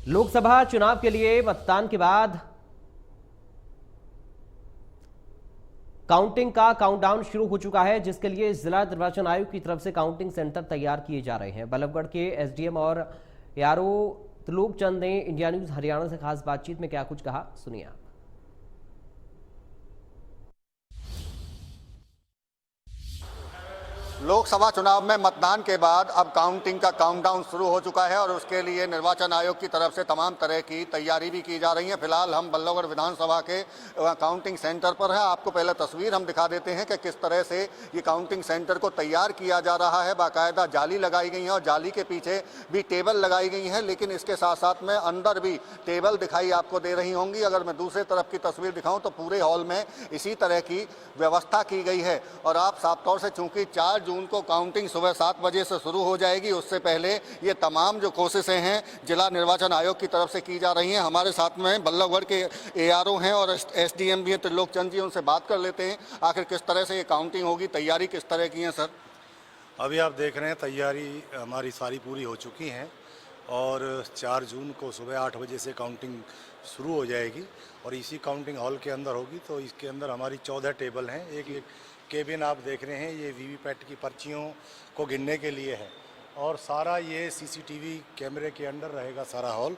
लोकसभा चुनाव के लिए मतदान के बाद काउंटिंग का काउंटडाउन शुरू हो चुका है, जिसके लिए जिला निर्वाचन आयोग की तरफ से काउंटिंग सेंटर तैयार किए जा रहे हैं। बल्लभगढ़ के एसडीएम और एआरओ त्रिलोक चंद ने इंडिया न्यूज हरियाणा से खास बातचीत में क्या कुछ कहा, सुनिए आप। लोकसभा चुनाव में मतदान के बाद अब काउंटिंग का काउंटडाउन शुरू हो चुका है और उसके लिए निर्वाचन आयोग की तरफ से तमाम तरह की तैयारी भी की जा रही है। फिलहाल हम बल्लभगढ़ विधानसभा के काउंटिंग सेंटर पर हैं। आपको पहले तस्वीर हम दिखा देते हैं कि किस तरह से ये काउंटिंग सेंटर को तैयार किया जा रहा है। बाकायदा जाली लगाई गई है और जाली के पीछे भी टेबल लगाई गई है, लेकिन इसके साथ साथ में अंदर भी टेबल दिखाई आपको दे रही होंगी। अगर मैं दूसरे तरफ की तस्वीर दिखाऊं तो पूरे हॉल में इसी तरह की व्यवस्था की गई है। और आप साफ तौर से चूंकि 4 जून को काउंटिंग सुबह 7 बजे से शुरू हो जाएगी, उससे पहले ये तमाम जो कोशिशें हैं जिला निर्वाचन आयोग की तरफ से की जा रही हैं। हमारे साथ में बल्लभगढ़ के एआरओ हैं और एसडीएम भी हैं त्रिलोक चंद जी, उनसे बात कर लेते हैं आखिर किस तरह से ये काउंटिंग होगी, तैयारी किस तरह की है सर। अभी आप देख रहे हैं तैयारी हमारी सारी पूरी हो चुकी हैं और 4 जून को सुबह 8 बजे से काउंटिंग शुरू हो जाएगी और इसी काउंटिंग हॉल के अंदर होगी। तो इसके अंदर हमारी 14 टेबल हैं। एक केबिन आप देख रहे हैं, ये वीवीपैट की पर्चियों को गिनने के लिए है और सारा ये सीसीटीवी कैमरे के अंडर रहेगा सारा हॉल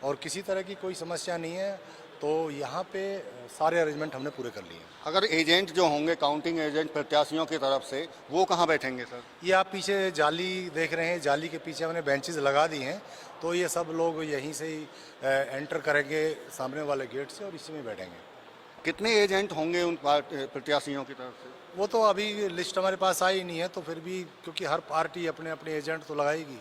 और किसी तरह की कोई समस्या नहीं है। तो यहाँ पे सारे अरेंजमेंट हमने पूरे कर लिए हैं। अगर एजेंट जो होंगे, काउंटिंग एजेंट प्रत्याशियों की तरफ से, वो कहाँ बैठेंगे सर? ये आप पीछे जाली देख रहे हैं, जाली के पीछे हमने बेंचेस लगा दी हैं, तो ये सब लोग यहीं से ही एंटर करेंगे सामने वाले गेट से और इसी में बैठेंगे। कितने एजेंट होंगे उन प्रत्याशियों की तरफ से? वो तो अभी लिस्ट हमारे पास आई नहीं है, तो फिर भी क्योंकि हर पार्टी अपने अपने एजेंट तो लगाएगी।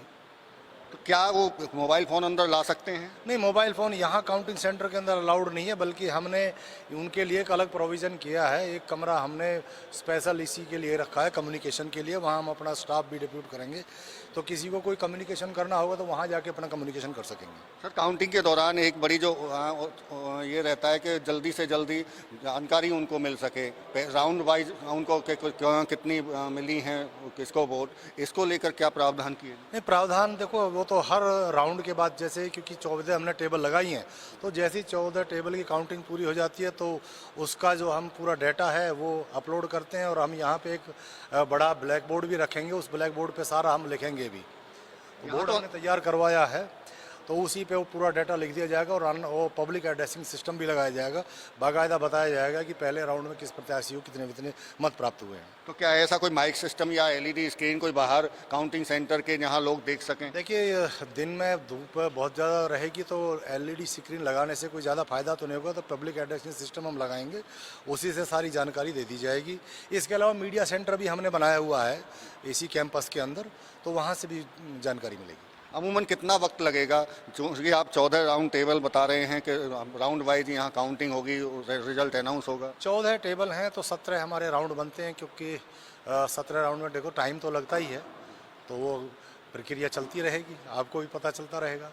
तो क्या वो मोबाइल फ़ोन अंदर ला सकते हैं? नहीं, मोबाइल फ़ोन यहाँ काउंटिंग सेंटर के अंदर अलाउड नहीं है, बल्कि हमने उनके लिए एक अलग प्रोविज़न किया है। एक कमरा हमने स्पेशल इसी के लिए रखा है कम्युनिकेशन के लिए, वहाँ हम अपना स्टाफ भी डिप्यूट करेंगे, तो किसी को कोई कम्युनिकेशन करना होगा तो वहाँ जाके अपना कम्युनिकेशन कर सकेंगे। सर, काउंटिंग के दौरान एक बड़ी जो ये रहता है कि जल्दी से जल्दी जानकारी उनको मिल सके, राउंड वाइज उनको कितनी मिली हैं, किसको वोट, इसको लेकर क्या प्रावधान किए? नहीं, प्रावधान देखो वो तो हर राउंड के बाद, जैसे क्योंकि 14 हमने टेबल लगाई हैं, तो जैसे ही 14 टेबल की काउंटिंग पूरी हो जाती है तो उसका जो हम पूरा डाटा है वो अपलोड करते हैं और हम यहाँ पे एक बड़ा ब्लैक बोर्ड भी रखेंगे। उस ब्लैक बोर्ड पे सारा हम लिखेंगे भी। बोर्ड हमने तैयार करवाया है, तो उसी पे वो पूरा डाटा लिख दिया जाएगा और वो पब्लिक एड्रेसिंग सिस्टम भी लगाया जाएगा। बाकायदा बताया जाएगा कि पहले राउंड में किस प्रत्याशी को कितने कितने मत प्राप्त हुए हैं। तो क्या ऐसा कोई माइक सिस्टम या एलईडी स्क्रीन कोई बाहर काउंटिंग सेंटर के जहां लोग देख सकें? देखिए, दिन में धूप बहुत ज़्यादा रहेगी तो एलईडी स्क्रीन लगाने से कोई ज़्यादा फायदा तो नहीं होगा, तो पब्लिक एड्रेसिंग सिस्टम हम लगाएंगे, उसी से सारी जानकारी दे दी जाएगी। इसके अलावा मीडिया सेंटर भी हमने बनाया हुआ है इसी कैंपस के अंदर, तो वहाँ से भी जानकारी मिलेगी। अमूमन कितना वक्त लगेगा, क्योंकि आप 14 राउंड टेबल बता रहे हैं कि राउंड वाइज यहाँ काउंटिंग होगी, रिजल्ट अनाउंस होगा? 14 टेबल हैं तो 17 हमारे राउंड बनते हैं, क्योंकि 17 राउंड में देखो टाइम तो लगता ही है, तो वो प्रक्रिया चलती रहेगी, आपको भी पता चलता रहेगा।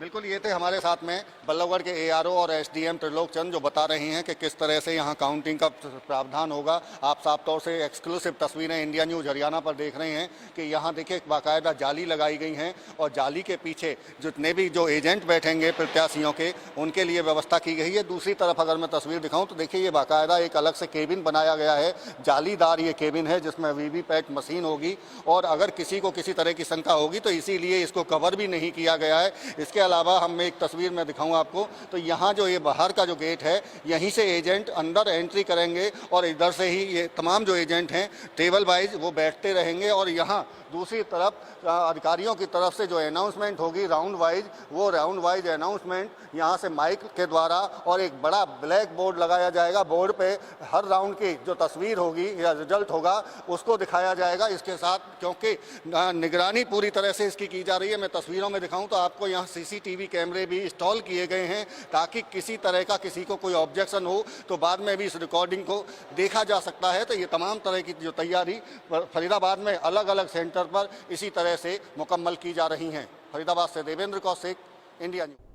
बिल्कुल, ये थे हमारे साथ में बल्लभगढ़ के एआरओ और एसडीएम त्रिलोक चंद, जो बता रही हैं कि किस तरह से यहाँ काउंटिंग का प्रावधान होगा। आप साफ तौर से एक्सक्लूसिव तस्वीरें इंडिया न्यूज़ हरियाणा पर देख रहे हैं कि यहाँ देखिए बाकायदा जाली लगाई गई हैं और जाली के पीछे जितने भी जो एजेंट बैठेंगे प्रत्याशियों के, उनके लिए व्यवस्था की गई है। दूसरी तरफ अगर मैं तस्वीर दिखाऊँ तो देखिए ये बाकायदा एक अलग से केबिन बनाया गया है, जालीदार ये केबिन है जिसमें वीवीपैट मशीन होगी और अगर किसी को किसी तरह की शंका होगी तो इसीलिए इसको कवर भी नहीं किया गया है। इसके अलावा हम एक तस्वीर में दिखाऊं आपको, तो यहाँ जो ये बाहर का जो गेट है, यहीं से एजेंट अंदर एंट्री करेंगे और इधर से ही ये तमाम जो एजेंट हैं टेबल वाइज वो बैठते रहेंगे और यहाँ दूसरी तरफ अधिकारियों की तरफ से जो अनाउंसमेंट होगी राउंड वाइज, वो राउंड वाइज अनाउंसमेंट यहाँ से माइक के द्वारा और एक बड़ा ब्लैक बोर्ड लगाया जाएगा। बोर्ड पे हर राउंड की जो तस्वीर होगी या रिजल्ट होगा उसको दिखाया जाएगा। इसके साथ क्योंकि निगरानी पूरी तरह से इसकी की जा रही है, मैं तस्वीरों में दिखाऊं तो आपको यहाँ सीसीटीवी कैमरे भी इंस्टॉल किए गए हैं ताकि किसी तरह का किसी को कोई ऑब्जेक्शन हो तो बाद में भी इस रिकॉर्डिंग को देखा जा सकता है। तो ये तमाम तरह की जो तैयारी फरीदाबाद में अलग अलग सेंटर पर इसी तरह से मुकम्मल की जा रही हैं। फरीदाबाद से देवेंद्र कौशिक, इंडिया न्यूज़।